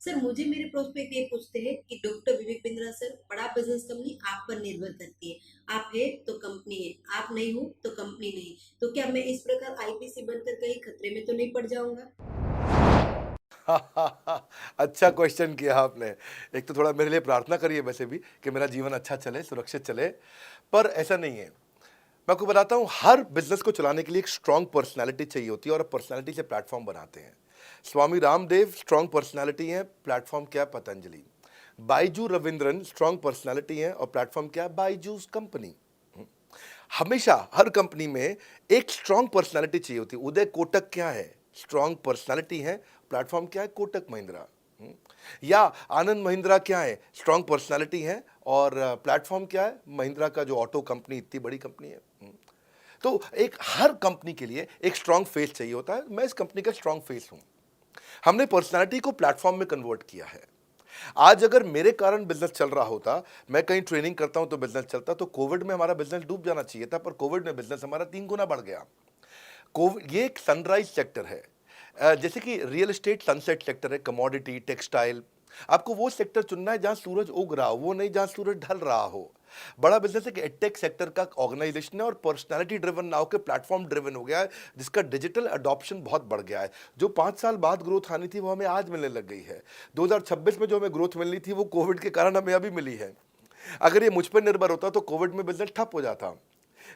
Sir मुझे मेरे prospect ये पूछते हैं कि डॉक्टर विवेक बिंद्रा सर, बड़ा बिजनेस कंपनी आप पर निर्भर करती है। आप है तो कंपनी है, आप नहीं हो तो कंपनी नहीं। तो क्या मैं इस प्रकार आईपीसी बनकर कहीं खतरे में तो नहीं पड़ जाऊंगा? अच्छा क्वेश्चन किया आपने। एक तो थोड़ा मेरे लिए प्रार्थना करिए वैसे भी कि मेरा जीवन अच्छा चले, सुरक्षित चले, पर ऐसा नहीं है। मैं आपको बताता हूँ, हर बिज़नेस को चलाने के लिए एक स्ट्रॉन्ग पर्सनैलिटी चाहिए होती है और पर्सनैलिटी से प्लेटफ़ॉर्म बनाते हैं। स्वामी रामदेव स्ट्रॉन्ग पर्सनैलिटी हैं, प्लेटफ़ॉर्म क्या है? पतंजलि। बायजू रविंद्रन स्ट्रॉन्ग पर्सनैलिटी हैं और प्लेटफ़ॉर्म क्या है? बायजूस कंपनी। हमेशा हर कंपनी में एक स्ट्रॉन्ग पर्सनालिटी चाहिए होती है। उदय कोटक क्या है? स्ट्रॉन्ग पर्सनालिटी है, प्लेटफॉर्म क्या है? कोटक महिंद्रा। या आनंद महिंद्रा क्या है? स्ट्रॉन्ग पर्सनालिटी है और प्लेटफॉर्म क्या है? महिंद्रा का जो ऑटो कंपनी इतनी बड़ी कंपनी है। तो एक हर कंपनी के लिए एक स्ट्रॉन्ग फेस चाहिए होता है। मैं इस कंपनी का स्ट्रॉन्ग फेस हूं। हमने पर्सनालिटी को प्लेटफॉर्म में कन्वर्ट किया है। आज अगर मेरे कारण बिजनेस चल रहा होता, मैं कहीं ट्रेनिंग करता हूं तो बिजनेस चलता, तो कोविड में हमारा बिजनेस डूब जाना चाहिए था, पर कोविड में बिजनेस हमारा 3 गुना बढ़ गया। कोविड ये एक सनराइज सेक्टर है। जैसे कि रियल एस्टेट सनसेट सेक्टर है, कमोडिटी, टेक्सटाइल। आपको वो सेक्टर चुनना है जहां सूरज उग रहा हो, वो नहीं जहां सूरज ढल रहा हो। बड़ा बिजनेस एक एडटेक सेक्टर का ऑर्गेनाइजेशन है और पर्सनालिटी ड्रिवन ना होकर प्लेटफॉर्म ड्रिवन हो गया है, जिसका डिजिटल अडॉप्शन बहुत बढ़ गया है। जो 5 साल बाद ग्रोथ आनी थी वो हमें आज मिलने लग गई है। 2026 में जो हमें ग्रोथ मिलनी थी वो कोविड के कारण हमें अभी मिली है। अगर ये मुझ पर निर्भर होता तो कोविड में बिजनेस ठप हो जाता।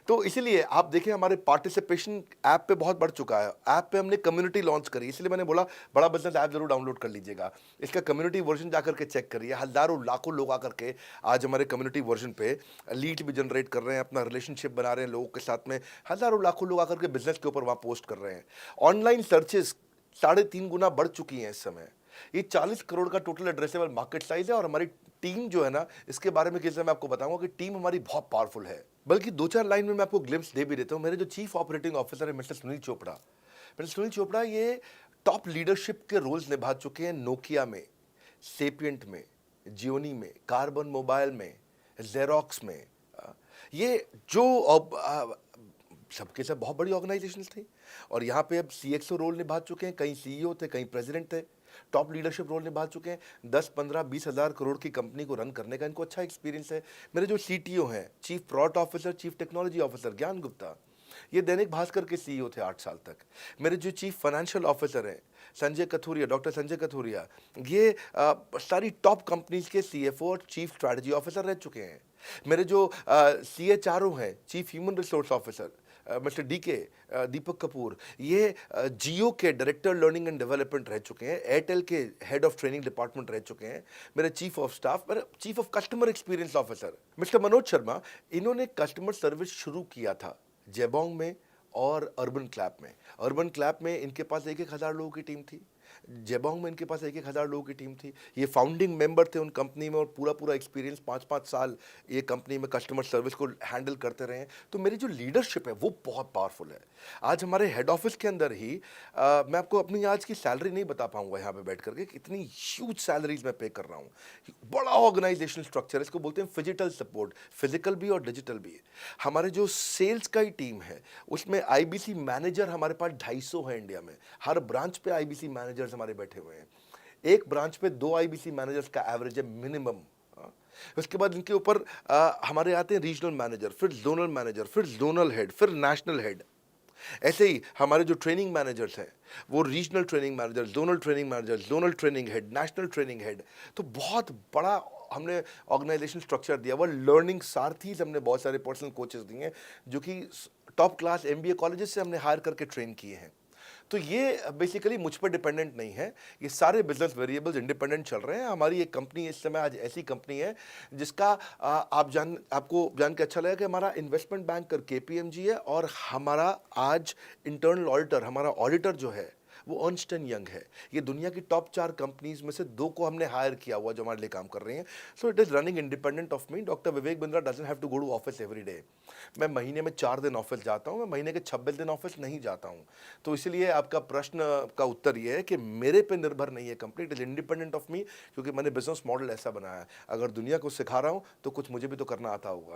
तो इसीलिए आप देखें, हमारे पार्टिसिपेशन ऐप पे बहुत बढ़ चुका है। ऐप पे हमने कम्युनिटी लॉन्च करी, इसलिए मैंने बोला बड़ा बिजनेस ऐप जरूर डाउनलोड कर लीजिएगा। इसका कम्युनिटी वर्जन जाकर के चेक करिए। हजारों लाखों लोग आकर के आज हमारे कम्युनिटी वर्जन पे लीड भी जनरेट कर रहे हैं, अपना रिलेशनशिप बना रहे हैं लोगों के साथ में। हजारों लाखों लोग आकर के बिजनेस के ऊपर वहां पोस्ट कर रहे हैं। ऑनलाइन सर्चेस 3.5 गुना बढ़ चुकी हैं इस समय। ये 40 करोड़ का टोटल एड्रेसेबल मार्केट साइज है और हमारी टीम जो है ना, इसके बारे में किसी मैं आपको बताऊंगा कि टीम हमारी बहुत पावरफुल है। बल्कि 2-4 लाइन में मैं आपको ग्लिम्स दे भी देता हूं। मेरे जो चीफ ऑपरेटिंग ऑफिसर है मिस्टर सुनील चोपड़ा, ये टॉप लीडरशिप के रोल्स निभा चुके हैं नोकिया में, सेपियंट में, जियोनी में, कार्बन मोबाइल में, जेरोक्स में। ये जो सबके सब बहुत बड़ी ऑर्गेनाइजेशंस थी और यहाँ पे अब सीएक्सओ रोल निभा चुके हैं, कहीं सीईओ थे, कहीं प्रेसिडेंट थे। टॉप लीडरशिप रोल निभा चुके हैं। 10, 15, 20 हज़ार करोड़ की कंपनी को रन करने का इनको अच्छा एक्सपीरियंस है। मेरे जो सीटीओ हैं, chief product officer, chief technology officer ज्ञान गुप्ता, ये दैनिक भास्कर के सीईओ थे 8 साल तक। मेरे जो चीफ फाइनेंशियल ऑफिसर हैं संजय कथुरिया, डॉक्टर संजय कथुरिया, ये सारी टॉप कंपनीज के सीएफओ और चीफ स्ट्रैटेजी ऑफिसर रह चुके हैं। मेरे जो सीएचआरओ हैं, chief human resource officer, mister DK, Deepak Kapoor, ये जियो के डायरेक्टर लर्निंग एंड डेवलपमेंट रह चुके हैं, एयरटेल के हेड ऑफ ट्रेनिंग डिपार्टमेंट रह चुके हैं। मेरे चीफ ऑफ स्टाफ, मेरे chief of customer experience officer mister Manoj Sharma, इन्होंने कस्टमर सर्विस शुरू किया था जेबोंग में और अर्बन क्लैप में। अर्बन क्लैप में इनके पास 1-1 हज़ार लोगों की टीम थी, जेबोंग में इनके पास 1-1 हज़ार लोगों की टीम थी। ये फाउंडिंग मेंबर थे उन कंपनी में और पूरा पूरा एक्सपीरियंस 5-5 साल ये कंपनी में कस्टमर सर्विस को हैंडल करते रहे हैं। तो मेरी जो लीडरशिप है वो बहुत पावरफुल है। आज हमारे हेड ऑफिस के अंदर ही मैं आपको अपनी आज की सैलरी नहीं बता पाऊंगा यहाँ पे बैठ करके, कितनी ह्यूज सैलरीज मैं पे कर रहा हूँ। बड़ा ऑर्गेनाइजेशनल स्ट्रक्चर, इसको बोलते हैं फिजिटल सपोर्ट, फिजिकल भी और डिजिटल भी। हमारे जो सेल्स का ही टीम है उसमें आईबीसी मैनेजर हमारे पास 250 है इंडिया में। हर ब्रांच पे आईबीसी मैनेजर्स हमारे बैठे हुए हैं। एक ब्रांच पे 2 आईबीसी मैनेजर्स का एवरेज है मिनिमम। उसके बाद इनके ऊपर हमारे आते हैं रीजनल मैनेजर, फिर जोनल मैनेजर, फिर जोनल हेड, फिर नेशनल हेड। ऐसे ही हमारे जो ट्रेनिंग मैनेजर्स हैं वो regional training manager, zonal training manager, zonal training head, national training head. तो बहुत बड़ा हमने ऑर्गेनाइजेशन स्ट्रक्चर दिया हुआ। लर्निंग सारथीज हमने बहुत सारे पर्सनल कोचेस दिए हैं जो कि टॉप क्लास एमबीए कॉलेजेस से हमने हायर करके ट्रेन किए हैं। तो ये बेसिकली मुझ पर डिपेंडेंट नहीं है। ये सारे बिजनेस वेरिएबल्स इंडिपेंडेंट चल रहे हैं। हमारी एक कंपनी इस समय आज ऐसी कंपनी है जिसका आपको जान के अच्छा लगेगा कि हमारा इन्वेस्टमेंट बैंकर केपीएमजी है और हमारा आज इंटरनल ऑडिटर, हमारा ऑडिटर जो है वो अर्नस्ट एंड यंग है। ये दुनिया की टॉप 4 कंपनीज में से 2 को हमने हायर किया हुआ जो हमारे लिए काम कर रही हैं। So it is running independent of me. Doctor Vivek Bindra doesn't have to go to office every day. मैं महीने में 4 दिन ऑफिस जाता हूँ, मैं महीने के 26 दिन ऑफिस नहीं जाता हूँ। तो इसलिए आपका प्रश्न का उत्तर ये है कि मेरे पे निर्भर नहीं है company, it is independent of मी, क्योंकि मैंने बिजनेस मॉडल ऐसा बनाया है। अगर दुनिया को सिखा रहा हूँ तो कुछ मुझे भी तो करना आता होगा।